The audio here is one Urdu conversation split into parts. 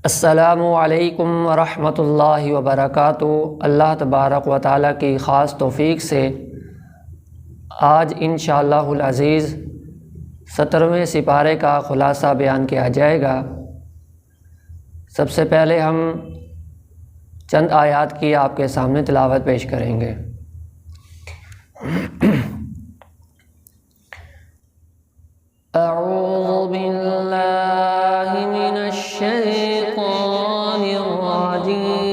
السلام علیکم ورحمۃ اللہ وبرکاتہ۔ اللہ تبارک و تعالیٰ کی خاص توفیق سے آج انشاءاللہ العزیز 17ویں سپارے کا خلاصہ بیان کیا جائے گا۔ سب سے پہلے ہم چند آیات کی آپ کے سامنے تلاوت پیش کریں گے۔ اعوذ باللہ من الشیطان الرجیم،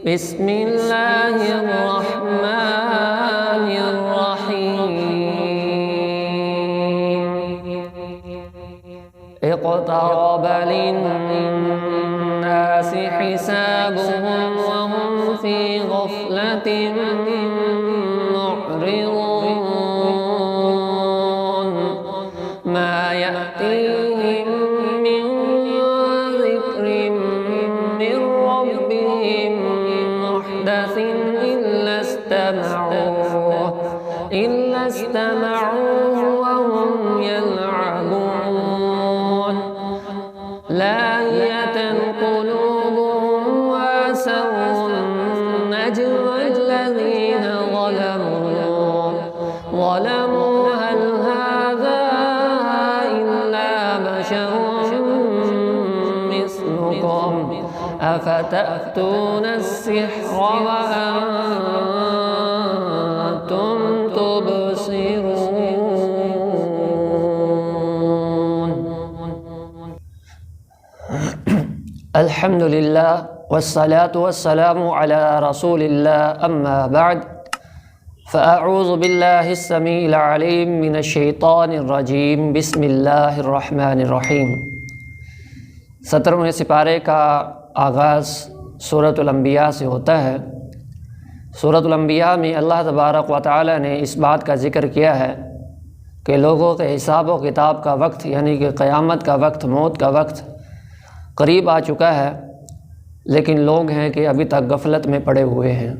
بسم اللہ الرحمن الرحیم۔ اقترب للناس حسابهم وهم في غفلة معرضون، ما يأتيهم من ذكر من ربهم محدث إلا استمعوه وهم يلعبون، لاهية قلوبهم وأسروا النجوى الذين ظلموا هل هذا إلا بشر مثلكم أفتأتون السحر وأنتم تبصرون۔ الحمد للہ والصلاة والسلام علی رسول اللہ، اما بعد فاعوذ باللہ السمیع العلیم من الشیطان الرجیم، بسم اللہ الرحمن الرحیم۔ 17ویں سپارے کا آغاز سورۃ الانبیاء سے ہوتا ہے۔ سورۃ الانبیاء میں اللہ تبارک و تعالی نے اس بات کا ذکر کیا ہے کہ لوگوں کے حساب و کتاب کا وقت، یعنی کہ قیامت کا وقت، موت کا وقت قریب آ چکا ہے، لیکن لوگ ہیں کہ ابھی تک غفلت میں پڑے ہوئے ہیں۔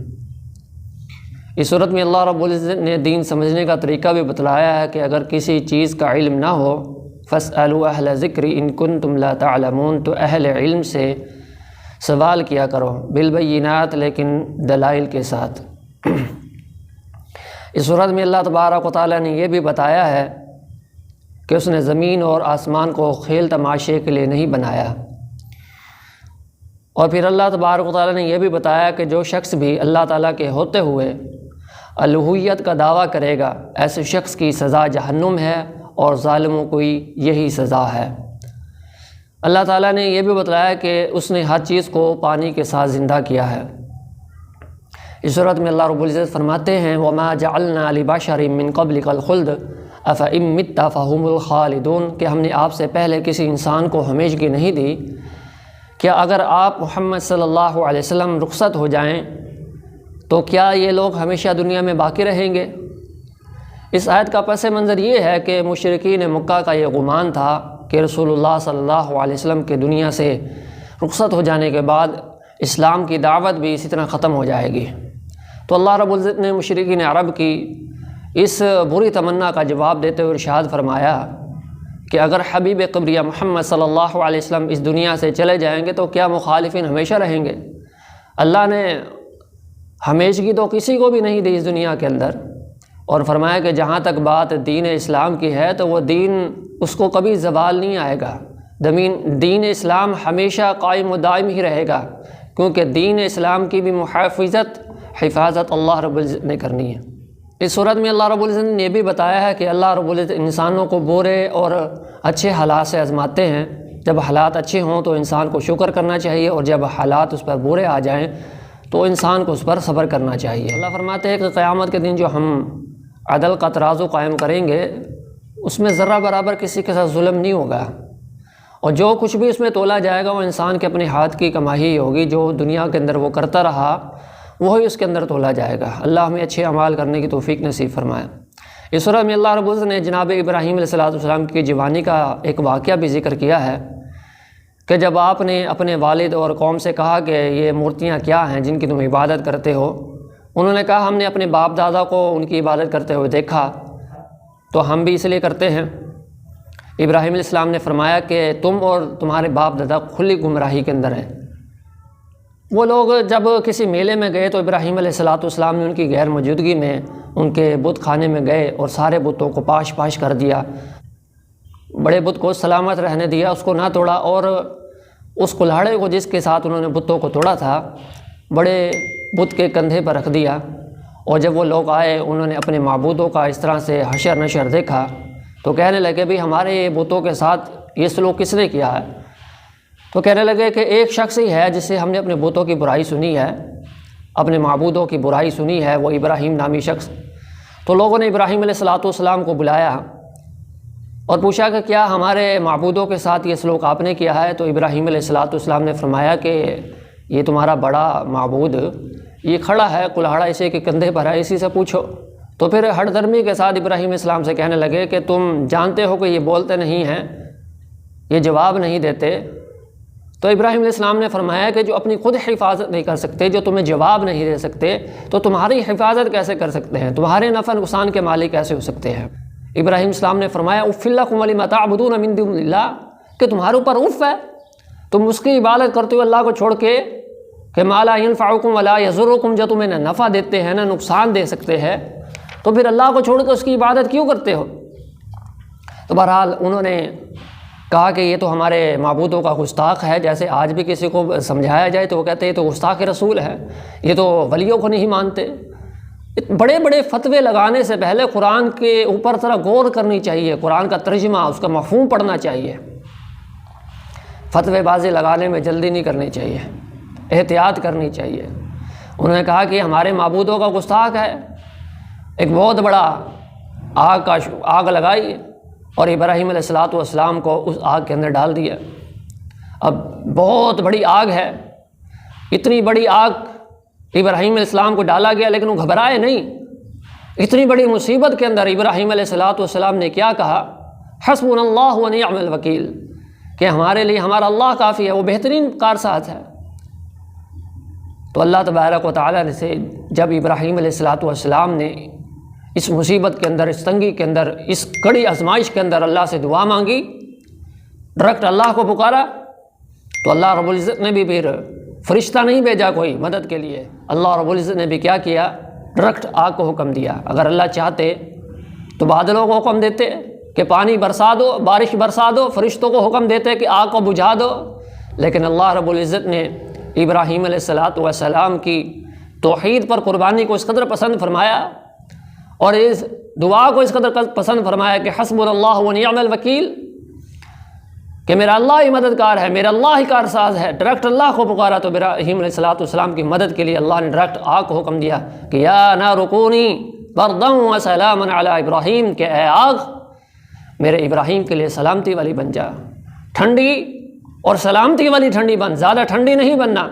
اس صورت میں اللہ رب العزت نے دین سمجھنے کا طریقہ بھی بتلایا ہے کہ اگر کسی چیز کا علم نہ ہو فَاسْأَلُوا أَهْلَ الذِّكْرِ إِن كُنتُمْ لَا تَعْلَمُونَ، تو اہل علم سے سوال کیا کرو بالبینات، لیکن دلائل کے ساتھ۔ اس صورت میں اللہ تبارک و تعالیٰ نے یہ بھی بتایا ہے کہ اس نے زمین اور آسمان کو کھیل تماشے کے لیے نہیں بنایا، اور پھر اللہ تبارک و تعالیٰ نے یہ بھی بتایا کہ جو شخص بھی اللہ تعالیٰ کے ہوتے ہوئے الوہیت کا دعویٰ کرے گا، ایسے شخص کی سزا جہنم ہے اور ظالموں کو یہی سزا ہے۔ اللہ تعالیٰ نے یہ بھی بتلایا کہ اس نے ہر چیز کو پانی کے ساتھ زندہ کیا ہے۔ اس صورت میں اللہ رب العزت فرماتے ہیں وَمَا جَعَلْنَا لِبَشَرٍ مِّن قَبْلِكَ الْخُلْدَ أَفَإِن مِّتَّ فَهُمُ الْخَالِدُونَ، کہ ہم نے آپ سے پہلے کسی انسان کو ہمیشگی نہیں دی، کیا اگر آپ محمد صلی اللہ علیہ وسلم رخصت ہو جائیں تو کیا یہ لوگ ہمیشہ دنیا میں باقی رہیں گے؟ اس آیت کا پس منظر یہ ہے کہ مشرکین مکہ کا یہ گمان تھا کہ رسول اللہ صلی اللہ علیہ وسلم کے دنیا سے رخصت ہو جانے کے بعد اسلام کی دعوت بھی اسی طرح ختم ہو جائے گی۔ تو اللہ رب العزت نے مشرکین عرب کی اس بری تمنا کا جواب دیتے ہوئے ارشاد فرمایا کہ اگر حبیب قبریہ محمد صلی اللہ علیہ وسلم اس دنیا سے چلے جائیں گے تو کیا مخالفین ہمیشہ رہیں گے؟ اللہ نے ہمیشگی تو کسی کو بھی نہیں دی اس دنیا کے اندر، اور فرمایا کہ جہاں تک بات دین اسلام کی ہے تو وہ دین اس کو کبھی زوال نہیں آئے گا، دین اسلام ہمیشہ قائم و دائم ہی رہے گا، کیونکہ دین اسلام کی بھی حفاظت اللہ رب العزت نے کرنی ہے۔ اس صورت میں اللہ رب العزت نے یہ بھی بتایا ہے کہ اللہ رب العزت انسانوں کو برے اور اچھے حالات سے آزماتے ہیں۔ جب حالات اچھے ہوں تو انسان کو شکر کرنا چاہیے، اور جب حالات اس پر برے آ جائیں تو انسان کو اس پر صبر کرنا چاہیے۔ اللہ فرماتے ہیں کہ قیامت کے دن جو ہم عدل کا ترازو قائم کریں گے اس میں ذرہ برابر کسی کے ساتھ ظلم نہیں ہوگا، اور جو کچھ بھی اس میں تولا جائے گا وہ انسان کے اپنے ہاتھ کی کمائی ہوگی، جو دنیا کے اندر وہ کرتا رہا وہی اس کے اندر تولا جائے گا۔ اللہ ہمیں اچھے اعمال کرنے کی توفیق نصیب فرمائے۔ اس سورہ میں اللہ رب العزت نے جناب ابراہیم علیہ السلام کی جوانی کا ایک واقعہ بھی ذکر کیا ہے کہ جب آپ نے اپنے والد اور قوم سے کہا کہ یہ مورتیاں کیا ہیں جن کی تم عبادت کرتے ہو، انہوں نے کہا ہم نے اپنے باپ دادا کو ان کی عبادت کرتے ہوئے دیکھا تو ہم بھی اس لیے کرتے ہیں۔ ابراہیم علیہ السلام نے فرمایا کہ تم اور تمہارے باپ دادا کھلی گمراہی کے اندر ہیں۔ وہ لوگ جب کسی میلے میں گئے تو ابراہیم علیہ السلام نے ان کی غیر موجودگی میں ان کے بت خانے میں گئے اور سارے بتوں کو پاش پاش کر دیا، بڑے بت کو سلامت رہنے دیا، اس کو نہ توڑا، اور اس کلہاڑے کو جس کے ساتھ انہوں نے بتوں کو توڑا تھا بڑے بت کے کندھے پر رکھ دیا۔ اور جب وہ لوگ آئے انہوں نے اپنے معبودوں کا اس طرح سے حشر نشر دیکھا تو کہنے لگے بھی ہمارے یہ بتوں کے ساتھ یہ سلوک کس نے کیا ہے؟ تو کہنے لگے کہ ایک شخص ہی ہے جس سے ہم نے اپنے بتوں کی برائی سنی ہے، اپنے معبودوں کی برائی سنی ہے، وہ ابراہیم نامی شخص۔ تو لوگوں نے ابراہیم علیہ السلام کو بلایا اور پوچھا کہ کیا ہمارے معبودوں کے ساتھ یہ سلوک آپ نے کیا ہے؟ تو ابراہیم علیہ السلام نے فرمایا کہ یہ تمہارا بڑا معبود یہ کھڑا ہے، کلہاڑا اسے کے کندھے پر ہے، اسی سے پوچھو۔ تو پھر ہٹ درمی کے ساتھ ابراہیم علیہ السلام سے کہنے لگے کہ تم جانتے ہو کہ یہ بولتے نہیں ہیں، یہ جواب نہیں دیتے۔ تو ابراہیم علیہ السلام نے فرمایا کہ جو اپنی خود حفاظت نہیں کر سکتے، جو تمہیں جواب نہیں دے سکتے، تو تمہاری حفاظت کیسے کر سکتے ہیں؟ تمہارے نفع نقصان کے مالک کیسے ہو سکتے ہیں؟ ابراہیم علیہ السلام نے فرمایا اف لکم ولم تعبدون من دون اللہ، کہ تمہارے اوپر اف ہے، تم اس کی عبادت کرتے ہو اللہ کو چھوڑ کے کہ ما لا ينفعکم ولا یضرکم، جو تمہیں نہ نفع دیتے ہیں نہ نقصان دے سکتے ہیں، تو پھر اللہ کو چھوڑ کے اس کی عبادت کیوں کرتے ہو؟ تو بہرحال انہوں نے کہا کہ یہ تو ہمارے معبودوں کا گستاخ ہے، جیسے آج بھی کسی کو سمجھایا جائے تو وہ کہتے ہیں یہ تو گستاخ رسول ہے، یہ تو ولیوں کو نہیں مانتے۔ بڑے بڑے فتوے لگانے سے پہلے قرآن کے اوپر ذرا غور کرنی چاہیے، قرآن کا ترجمہ، اس کا مفہوم پڑھنا چاہیے۔ فتوے بازی لگانے میں جلدی نہیں کرنی چاہیے، احتیاط کرنی چاہیے۔ انہوں نے کہا کہ ہمارے معبودوں کا گستاخ ہے، ایک بہت بڑا آگ لگائی اور ابراہیم علیہ السلام کو اس آگ کے اندر ڈال دیا۔ اب بہت بڑی آگ ہے، اتنی بڑی آگ ابراہیم علیہ السلام کو ڈالا گیا، لیکن وہ گھبرائے نہیں۔ اتنی بڑی مصیبت کے اندر ابراہیم علیہ السلام نے کیا کہا؟ حسبنا اللہ ونعم الوکیل، کہ ہمارے لیے ہمارا اللہ کافی ہے، وہ بہترین کارساز ہے۔ تو اللہ تبارک و تعالیٰ نے سے جب ابراہیم علیہ السلام نے اس مصیبت کے اندر، اس تنگی کے اندر، اس کڑی آزمائش کے اندر اللہ سے دعا مانگی، ڈائریکٹ اللہ کو پکارا، تو اللہ رب العزت نے بھی پھر فرشتہ نہیں بھیجا کوئی مدد کے لیے، اللہ رب العزت نے بھی کیا کیا؟ ڈائریکٹ آگ کو حکم دیا۔ اگر اللہ چاہتے تو بادلوں کو حکم دیتے کہ پانی برسا دو، بارش برسا دو، فرشتوں کو حکم دیتے کہ آگ کو بجھا دو، لیکن اللہ رب العزت نے ابراہیم علیہ السلام کی توحید پر قربانی کو اس قدر پسند فرمایا اور اس دعا کو اس قدر پسند فرمایا کہ حسبنا اللہ ونعم الوکیل، کہ میرا اللہ ہی مددگار ہے، میرا اللہ ہی کارساز ہے۔ ڈائریکٹ اللہ کو پکارا تو ابراہیم علیہ السلام کی مدد کے لیے اللہ نے ڈائریکٹ آگ کو حکم دیا کہ یا نار کونی بردا وسلاما علی ابراہیم، کہ اے آگ میرے ابراہیم کے لیے سلامتی والی بن جا، ٹھنڈی اور سلامتی والی ٹھنڈی بن، زیادہ ٹھنڈی نہیں بننا۔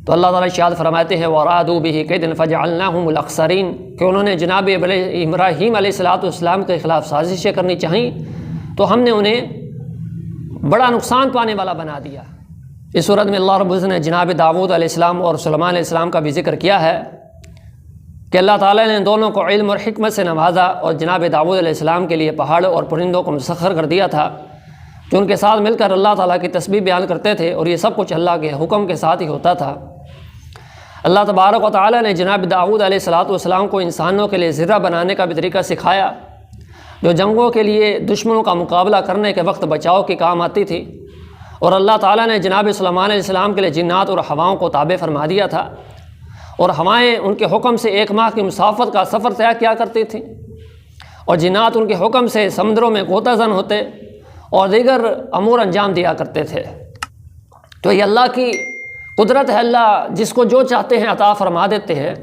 تو اللہ تعالیٰ ارشاد فرماتے ہیں وَأَرَادُوا بِهِ كَيْدًا فَجَعَلْنَاهُمُ الْأَخْسَرِينَ، کہ انہوں نے جناب ابراہیم علیہ السلام کے خلاف سازشیں کرنی چاہیں تو ہم نے انہیں بڑا نقصان پانے والا بنا دیا۔ اس صورت میں اللہ رب العزت نے جناب داؤد علیہ السلام اور سلیمان علیہ السلام کا بھی ذکر کیا ہے کہ اللہ تعالیٰ نے دونوں کو علم اور حکمت سے نوازا اور جناب داؤد علیہ السلام کے لیے پہاڑوں اور پرندوں کو مسخر کر دیا تھا جو ان کے ساتھ مل کر اللہ تعالیٰ کی تسبیح بیان کرتے تھے، اور یہ سب کچھ اللہ کے حکم کے ساتھ ہی ہوتا تھا۔ اللہ تبارک و تعالیٰ نے جناب داؤد علیہ السلام کو انسانوں کے لیے ذرہ بنانے کا بھی طریقہ سکھایا جو جنگوں کے لیے دشمنوں کا مقابلہ کرنے کے وقت بچاؤ کے کام آتی تھی، اور اللہ تعالیٰ نے جناب سلیمان علیہ السلام کے لیے جنات اور ہواؤں کو تابع فرما دیا تھا، اور ہوائیں ان کے حکم سے 1 ماہ کی مسافت کا سفر طے کیا کرتی تھیں، اور جنات ان کے حکم سے سمندروں میں غوطہ زن ہوتے اور دیگر امور انجام دیا کرتے تھے۔ تو یہ اللہ کی قدرت ہے، اللہ جس کو جو چاہتے ہیں عطا فرما دیتے ہیں۔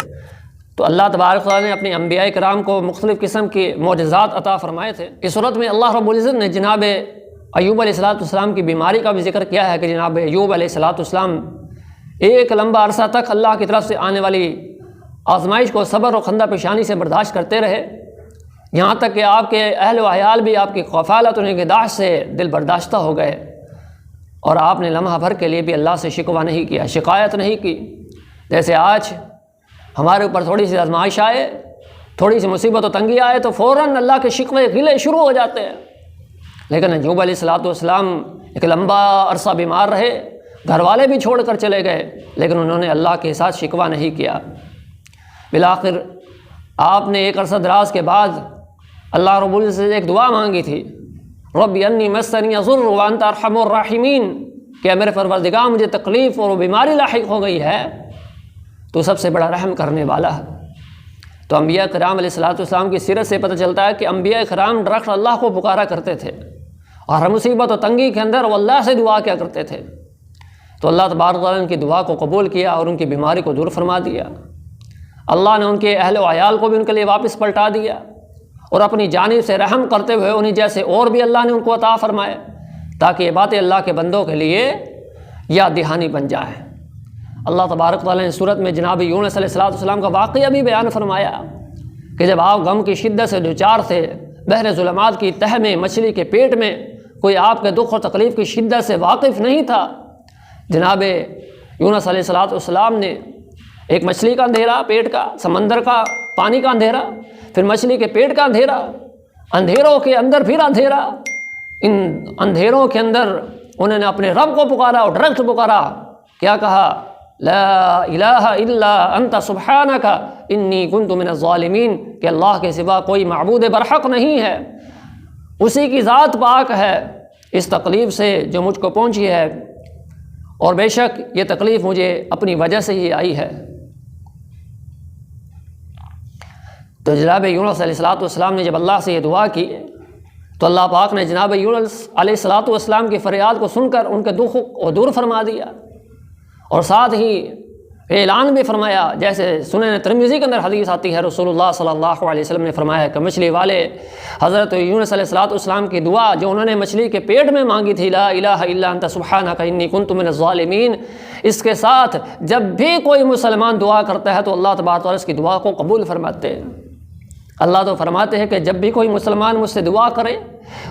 تو اللہ تبارک تعالیٰ نے اپنے انبیاء کرام کو مختلف قسم کے معجزات عطا فرمائے تھے۔ اس صورت میں اللہ رب العزت نے جناب ایوب علیہ السلام کی بیماری کا بھی ذکر کیا ہے کہ جناب ایوب علیہ السلام ایک لمبا عرصہ تک اللہ کی طرف سے آنے والی آزمائش کو صبر اور خندہ پیشانی سے برداشت کرتے رہے، یہاں تک کہ آپ کے اہل و عیال بھی آپ کی قفالت و نگہداشت سے دل برداشتہ ہو گئے، اور آپ نے لمحہ بھر کے لیے بھی اللہ سے شکوہ نہیں کیا، شکایت نہیں کی۔ جیسے آج ہمارے اوپر تھوڑی سی آزمائش آئے، تھوڑی سی مصیبت و تنگی آئے تو فوراً اللہ کے شکوے گلے شروع ہو جاتے ہیں، لیکن ایوب علیہ الصلوۃ والسلام ایک لمبا عرصہ بیمار رہے، گھر والے بھی چھوڑ کر چلے گئے، لیکن انہوں نے اللہ کے ساتھ شکوہ نہیں کیا۔ بالآخر آپ نے ایک عرصہ دراز کے بعد اللہ رب العزت سے ایک دعا مانگی تھی، رب انی مسنی الضر وانت ارحم الراحمین، کہ میرے پروردگار مجھے تکلیف اور بیماری لاحق ہو گئی ہے، تو سب سے بڑا رحم کرنے والا ہے۔ تو انبیاء کرام علیہ الصلوۃ والسلام کی سیرت سے پتہ چلتا ہے کہ انبیاء کرام ڈائریکٹ اللہ کو پکارا کرتے تھے، اور ہر مصیبت و تنگی کے اندر وہ اللہ سے دعا کیا کرتے تھے۔ تو اللہ تبارک و تعالیٰ نے ان کی دعا کو قبول کیا اور ان کی بیماری کو دور فرما دیا۔ اللہ نے ان کے اہل و عیال کو بھی ان کے لیے واپس پلٹا دیا، اور اپنی جانب سے رحم کرتے ہوئے انہیں جیسے اور بھی اللہ نے ان کو عطا فرمائے، تاکہ یہ باتیں اللہ کے بندوں کے لیے یاد دہانی بن جائے۔ اللہ تبارک و تعالیٰ نے صورت میں جناب یونس علیہ السلام کا واقعہ بھی بیان فرمایا کہ جب آپ غم کی شدت سے دوچار تھے، بحر ظلمات کی تہ میں، مچھلی کے پیٹ میں، کوئی آپ کے دکھ اور تکلیف کی شدت سے واقف نہیں تھا، جناب یونس علیہ السلام نے ایک مچھلی کا اندھیرا پیٹ کا، سمندر کا پانی کا اندھیرا، پھر مچھلی کے پیٹ کا اندھیرا، اندھیروں کے اندر پھر اندھیرا، ان اندھیروں کے اندر انہوں نے اپنے رب کو پکارا اور ڈائریکٹ پکارا، کیا کہا؟ لا الہ الا انت سبحانک انی کنت من الظالمین، کہ اللہ کے سوا کوئی معبود برحق نہیں ہے، اسی کی ذات پاک ہے اس تکلیف سے جو مجھ کو پہنچی ہے، اور بے شک یہ تکلیف مجھے اپنی وجہ سے ہی آئی ہے۔ تو جناب یونس علیہ السلام نے جب اللہ سے یہ دعا کی تو اللہ پاک نے جناب یونس علیہ السلام کی فریاد کو سن کر ان کے دکھ کو دور فرما دیا، اور ساتھ ہی اعلان بھی فرمایا، جیسے سنن ترمذی کے اندر حدیث آتی ہے، رسول اللہ صلی اللہ علیہ وسلم نے فرمایا کہ مچھلی والے حضرت یونس علیہ السلام کی دعا جو انہوں نے مچھلی کے پیٹ میں مانگی تھی، لا الہ الا انت سبحانک انی کنت من الظالمین، اس کے ساتھ جب بھی کوئی مسلمان دعا کرتا ہے تو اللہ تبارک و تعالیٰ اس کی دعا کو قبول فرماتے ہیں۔ اللہ تو فرماتے ہیں کہ جب بھی کوئی مسلمان مجھ سے دعا کرے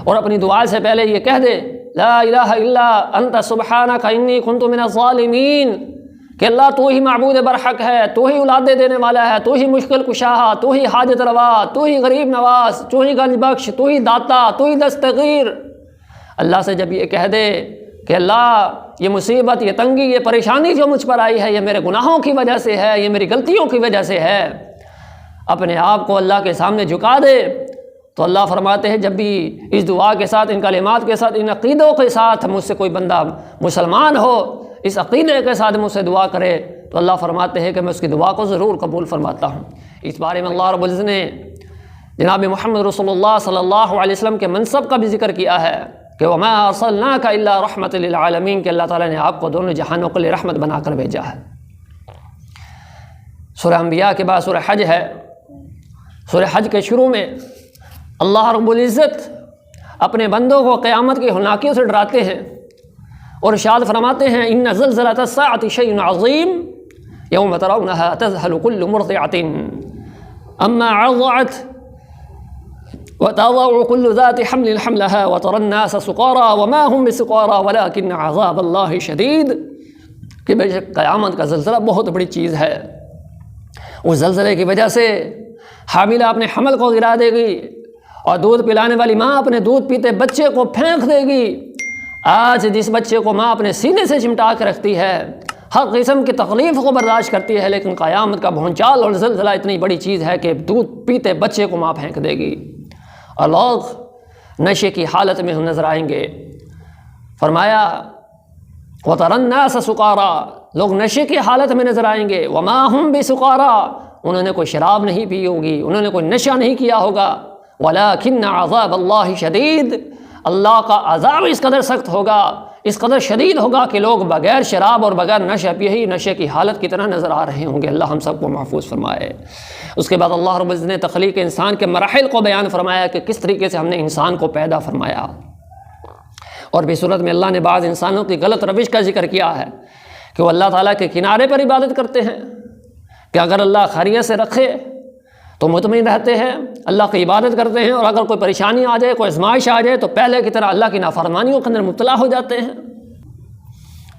اور اپنی دعا سے پہلے یہ کہہ دے لا الہ الا انت سبحانک انی کنت من الظالمین، کہ اللہ تو ہی معبود برحق ہے، تو ہی اولادیں دینے والا ہے، تو ہی مشکل کشا، تو ہی حاجت روا، تو ہی غریب نواز، تو ہی گنج بخش، تو ہی داتا، تو ہی دستگیر، اللہ سے جب یہ کہہ دے کہ اللہ یہ مصیبت، یہ تنگی، یہ پریشانی جو مجھ پر آئی ہے یہ میرے گناہوں کی وجہ سے ہے، یہ میری غلطیوں کی وجہ سے ہے، اپنے آپ کو اللہ کے سامنے جھکا دے، تو اللہ فرماتے ہیں جب بھی اس دعا کے ساتھ، ان کلمات کے ساتھ، ان عقیدوں کے ساتھ مجھ سے کوئی بندہ مسلمان ہو، اس عقیدے کے ساتھ مجھ سے دعا کرے، تو اللہ فرماتے ہیں کہ میں اس کی دعا کو ضرور قبول فرماتا ہوں۔ اس بارے میں اللہ رب العزت نے جناب محمد رسول اللہ صلی اللہ علیہ وسلم کے منصب کا بھی ذکر کیا ہے کہ وَمَا أَرْسَلْنَاكَ إِلَّا رَحْمَةً لِلْعَالَمِينَ، کہ اللہ تعالیٰ نے آپ کو دونوں جہانوں کے لیے رحمت بنا کر بھیجا ہے۔ سورہ انبیاء کے بعد سورہ حج ہے۔ سورہ حج کے شروع میں اللہ رب العزت اپنے بندوں کو قیامت کی ہولناکیوں سے ڈراتے ہیں اور ارشاد فرماتے ہیں ان زلزلۃ الساعۃ شیء عظیم یوم ترونها تذهل كل مرضعة اما ارضعت وتضع كل ذات حمل حملها وترى الناس سقارى وما هم بسقارى ولكن عذاب الله شدید، کہ بے شک قیامت کا زلزلہ بہت بڑی چیز ہے، اس زلزلے کی وجہ سے حاملہ اپنے حمل کو گرا دے گی، اور دودھ پلانے والی ماں اپنے دودھ پیتے بچے کو پھینک دے گی۔ آج جس بچے کو ماں اپنے سینے سے چمٹا کے رکھتی ہے، ہر قسم کی تکلیف کو برداشت کرتی ہے، لیکن قیامت کا بھونچال اور زلزلہ اتنی بڑی چیز ہے کہ دودھ پیتے بچے کو ماں پھینک دے گی، اور لوگ نشے کی حالت میں ہم نظر آئیں گے۔ فرمایا وَتَرَى النَّاسَ سُقَارَى، لوگ نشے کی حالت میں نظر آئیں گے، وَمَا هُمْ بِسُقَارَى، انہوں نے کوئی شراب نہیں پی ہوگی، انہوں نے کوئی نشہ نہیں کیا ہوگا، وَلَكِنَّ عَذَابَ اللَّهِ شَدِيدٌ، اللہ کا عذاب اس قدر سخت ہوگا، اس قدر شدید ہوگا کہ لوگ بغیر شراب اور بغیر نشہ پیے ہی نشے کی حالت کی طرح نظر آ رہے ہوں گے۔ اللہ ہم سب کو محفوظ فرمائے۔ اس کے بعد اللہ رب العزت نے تخلیق انسان کے مراحل کو بیان فرمایا کہ کس طریقے سے ہم نے انسان کو پیدا فرمایا، اور بھی صورت میں اللہ نے بعض انسانوں کی غلط روش کا ذکر کیا ہے کہ وہ اللہ تعالیٰ کے کنارے پر عبادت کرتے ہیں، کہ اگر اللہ خیریت سے رکھے تو مطمئن رہتے ہیں، اللہ کی عبادت کرتے ہیں، اور اگر کوئی پریشانی آ جائے، کوئی آزمائش آ جائے تو پہلے کی طرح اللہ کی نافرمانیوں کے اندر مبتلا ہو جاتے ہیں۔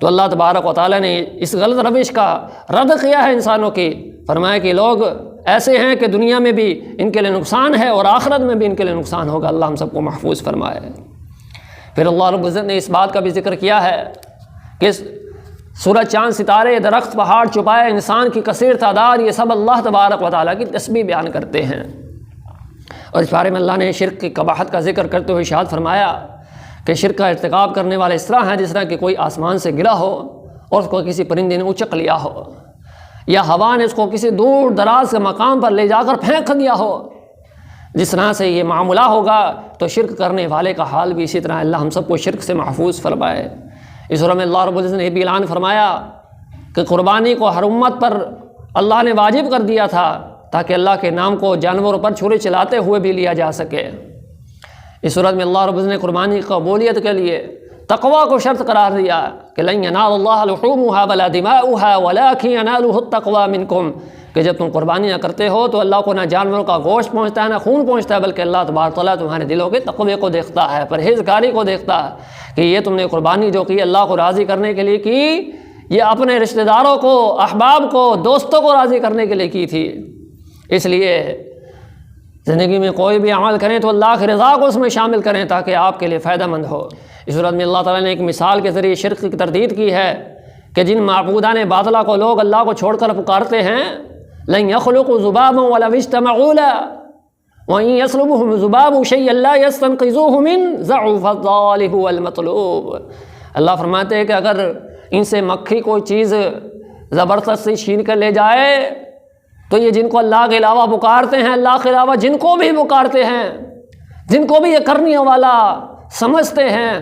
تو اللہ تبارک و تعالیٰ نے اس غلط روش کا رد کیا ہے انسانوں کی، فرمایا کہ لوگ ایسے ہیں کہ دنیا میں بھی ان کے لیے نقصان ہے اور آخرت میں بھی ان کے لیے نقصان ہوگا۔ اللہ ہم سب کو محفوظ فرمائے۔ پھر اللہ رب العزت نے اس بات کا بھی ذکر کیا ہے کہ سورج، چاند، ستارے، درخت، پہاڑ، چوپائے، انسان کی کثیر تعداد، یہ سب اللہ تبارک و تعالیٰ کی تسبیح بیان کرتے ہیں۔ اور اس بارے میں اللہ نے شرک کی قباحت کا ذکر کرتے ہوئے ارشاد فرمایا کہ شرک کا ارتکاب کرنے والے اس طرح ہیں جس طرح کہ کوئی آسمان سے گرا ہو اور اس کو کسی پرندے نے اچک لیا ہو، یا ہوا نے اس کو کسی دور دراز کے مقام پر لے جا کر پھینک دیا ہو۔ جس طرح سے یہ معاملہ ہوگا تو شرک کرنے والے کا حال بھی اسی طرح۔ اللہ ہم سب کو شرک سے محفوظ فرمائے۔ اس سورہ میں اللہ رب العزت نے یہ بھی اعلان فرمایا کہ قربانی کو ہر امت پر اللہ نے واجب کر دیا تھا تاکہ اللہ کے نام کو جانوروں پر چھری چلاتے ہوئے بھی لیا جا سکے۔ اس صورت میں اللہ رب العزت نے قربانی کی قبولیت کے لیے تقوی کو شرط قرار دیا کہ لن ینال اللہ لحومها ولا دماؤها ولکن ینالہ التقوی منکم، کہ جب تم قربانی نہ کرتے ہو تو اللہ کو نہ جانوروں کا گوشت پہنچتا ہے نہ خون پہنچتا ہے، بلکہ اللہ تبارک تعالیٰ تمہارے دلوں کے تقوی کو دیکھتا ہے، پرہیزگاری کو دیکھتا ہے کہ یہ تم نے قربانی جو کی اللہ کو راضی کرنے کے لیے کی، یہ اپنے رشتہ داروں کو، احباب کو، دوستوں کو راضی کرنے کے لیے کی تھی۔ اس لیے زندگی میں کوئی بھی عمل کریں تو اللہ کی رضا کو اس میں شامل کریں تاکہ آپ کے لیے فائدہ مند ہو۔ اس صورت میں اللہ تعالیٰ نے ایک مثال کے ذریعے شرک کی تردید کی ہے کہ جن معبودان باطلہ کو لوگ اللہ کو چھوڑ کر پکارتے ہیں، لن يخلقوا ذبابا ولو اجتمعوا له وإن يسلبهم ذباب شيئا لا يستنقذوه منه ضعف الطالب والمطلوب۔ اللہ فرماتے ہیں کہ اگر ان سے مکھی کوئی چیز زبردستی چھین کر لے جائے تو یہ جن کو اللہ کے علاوہ پکارتے ہیں، اللہ کے علاوہ جن کو بھی پکارتے ہیں، جن کو بھی یہ کرنے والا سمجھتے ہیں،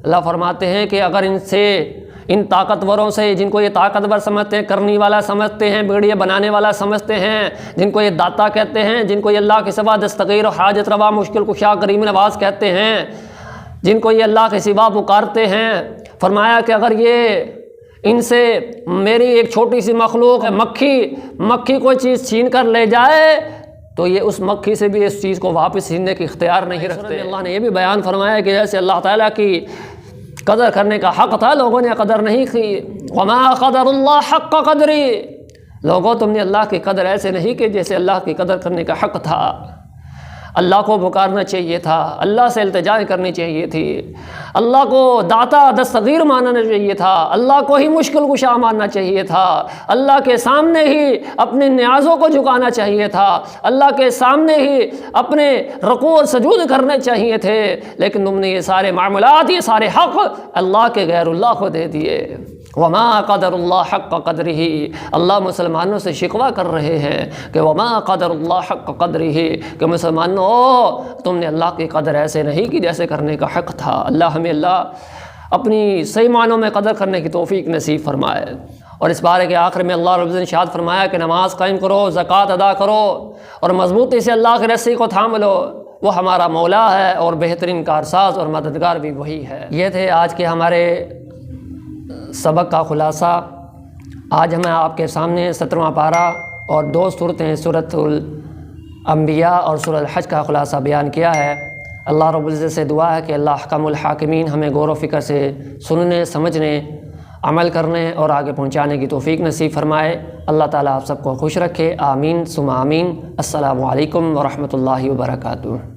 اللہ فرماتے ہیں کہ اگر ان سے، ان طاقتوروں سے، جن کو یہ طاقتور سمجھتے ہیں، کرنے والا سمجھتے ہیں، بیڑیاں بنانے والا سمجھتے ہیں، جن کو یہ داتا کہتے ہیں، جن کو یہ اللہ کے سوا دستگیر و حاجت روا مشکل کشا کریم نواز کہتے ہیں، جن کو یہ اللہ کے سوا پکارتے ہیں، فرمایا کہ اگر یہ ان سے میری ایک چھوٹی سی مخلوق ہے مکھی کوئی چیز چھین کر لے جائے تو یہ اس مکھی سے بھی اس چیز کو واپس چھیننے کی اختیار نہیں رکھتے۔ اللہ نے یہ بھی بیان فرمایا کہ جیسے اللہ تعالیٰ کی قدر کرنے کا حق تھا، لوگوں نے قدر نہیں کی۔ وما قدر اللہ حق قدری، لوگوں تم نے اللہ کی قدر ایسے نہیں کہ جیسے اللہ کی قدر کرنے کا حق تھا۔ اللہ کو پکارنا چاہیے تھا، اللہ سے التجا کرنی چاہیے تھی، اللہ کو داتا دستگیر ماننا چاہیے تھا، اللہ کو ہی مشکل کشا ماننا چاہیے تھا، اللہ کے سامنے ہی اپنے نیازوں کو جھکانا چاہیے تھا، اللہ کے سامنے ہی اپنے رکوع اور سجود کرنے چاہیے تھے، لیکن تم نے یہ سارے معاملات، یہ سارے حق اللہ کے غیر اللہ کو دے دیے۔ وما قدر اللہ حق قدرہ، اللہ مسلمانوں سے شکوہ کر رہے ہیں کہ وما قدر اللہ حق قدرہ، کہ مسلمانوں تم نے اللہ کی قدر ایسے نہیں کی جیسے کرنے کا حق تھا۔ اللہ ہمیں اپنی صحیح معنوں میں قدر کرنے کی توفیق نصیب فرمائے۔ اور اس بارے کے آخر میں اللہ رب العزت نے ارشاد فرمایا کہ نماز قائم کرو، زکوٰۃ ادا کرو اور مضبوطی سے اللہ کی رسی کو تھام لو، وہ ہمارا مولا ہے اور بہترین کارساز اور مددگار بھی وہی ہے۔ یہ تھے آج کے ہمارے سبق کا خلاصہ۔ آج ہمیں آپ کے سامنے 17واں پارہ اور 2 صورتیں، سورۃ الانبیاء اور سورۃ الحج کا خلاصہ بیان کیا ہے۔ اللہ رب العزت سے دعا ہے کہ اللہ احکم الحاکمین ہمیں غور و فکر سے سننے، سمجھنے، عمل کرنے اور آگے پہنچانے کی توفیق نصیب فرمائے۔ اللہ تعالیٰ آپ سب کو خوش رکھے، آمین ثم آمین۔ السلام علیکم ورحمۃ اللہ وبرکاتہ۔